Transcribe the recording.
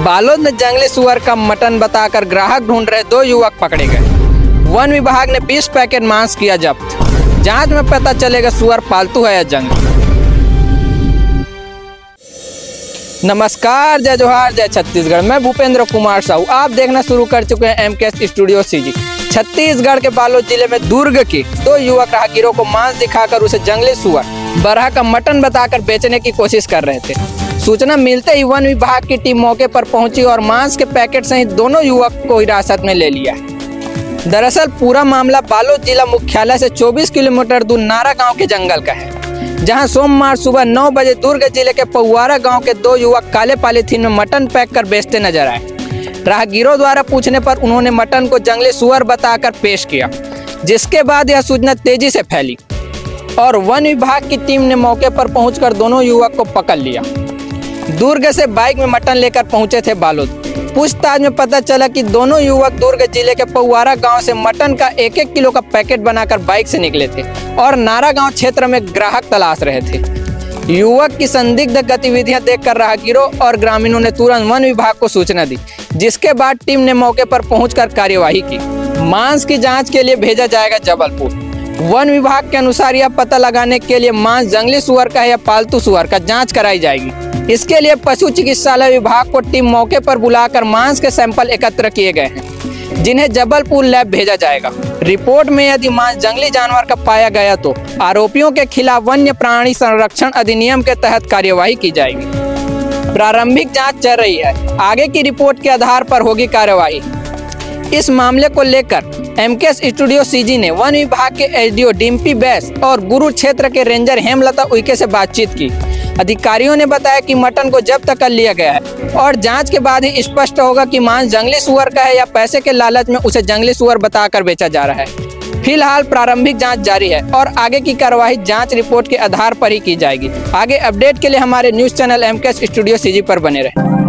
बालोद में जंगली सुअर का मटन बताकर ग्राहक ढूंढ रहे 2 युवक पकड़े गए। वन विभाग ने 20 पैकेट मांस किया जब्त। जांच में पता चलेगा सुअर पालतू है या जंगली। नमस्कार, जय जोहार, जय छत्तीसगढ़। मैं भूपेंद्र कुमार साहू। आप देखना शुरू कर चुके हैं एमके स्टूडियो सीजी। छत्तीसगढ़ के बालोद जिले में दुर्ग के 2 युवक राहगीरों को मांस दिखाकर उसे जंगली सुअर बरहा का मटन बताकर बेचने की कोशिश कर रहे थे। सूचना मिलते ही वन विभाग की टीम मौके पर पहुंची और मांस के पैकेट सहित दोनों युवक को हिरासत में ले लिया। दरअसल पूरा मामला बालोद जिला मुख्यालय से 24 किलोमीटर दूर नारा गांव के जंगल का है, जहां सोमवार सुबह 9 बजे दुर्ग जिले के पौवारा गांव के 2 युवक काले पॉलीथीन में मटन पैक कर बेचते नजर आए। राहगीरों द्वारा पूछने पर उन्होंने मटन को जंगली सुअर बताकर पेश किया, जिसके बाद यह सूचना तेजी से फैली और वन विभाग की टीम ने मौके पर पहुंचकर दोनों युवक को पकड़ लिया। दुर्ग से बाइक में मटन लेकर पहुंचे थे बालोद। पूछताछ में पता चला कि दोनों युवक दुर्ग जिले के पौवारा गांव से मटन का 1-1 किलो का पैकेट बनाकर बाइक से निकले थे और नारा गांव क्षेत्र में ग्राहक तलाश रहे थे। युवक की संदिग्ध गतिविधियां देखकर राहगीरों और ग्रामीणों ने तुरंत वन विभाग को सूचना दी, जिसके बाद टीम ने मौके पर पहुंचकर कार्यवाही की। मांस की जांच के लिए भेजा जाएगा जबलपुर। वन विभाग के अनुसार यह पता लगाने के लिए मांस जंगली सुअर का है या पालतू सुअर का जांच कराई जाएगी। इसके लिए पशु चिकित्सालय विभाग को टीम मौके पर बुलाकर मांस के सैंपल एकत्र किए गए हैं, जिन्हें जबलपुर लैब भेजा जाएगा। रिपोर्ट में यदि मांस जंगली जानवर का पाया गया तो आरोपियों के खिलाफ वन्य प्राणी संरक्षण अधिनियम के तहत कार्यवाही की जाएगी। प्रारंभिक जांच चल रही है, आगे की रिपोर्ट के आधार पर होगी कार्यवाही। इस मामले को लेकर एमके स्टूडियो सीजी ने वन विभाग के एसडीओ डिम्पी बैस और गुरु क्षेत्र के रेंजर हेमलता उइके से बातचीत की। अधिकारियों ने बताया कि मटन को जब्त कर लिया गया है और जांच के बाद ही स्पष्ट होगा कि मांस जंगली सुअर का है या पैसे के लालच में उसे जंगली सुअर बताकर बेचा जा रहा है। फिलहाल प्रारंभिक जांच जारी है और आगे की कार्यवाही जांच रिपोर्ट के आधार पर ही की जाएगी। आगे अपडेट के लिए हमारे news channel MK studio CG पर बने रहें।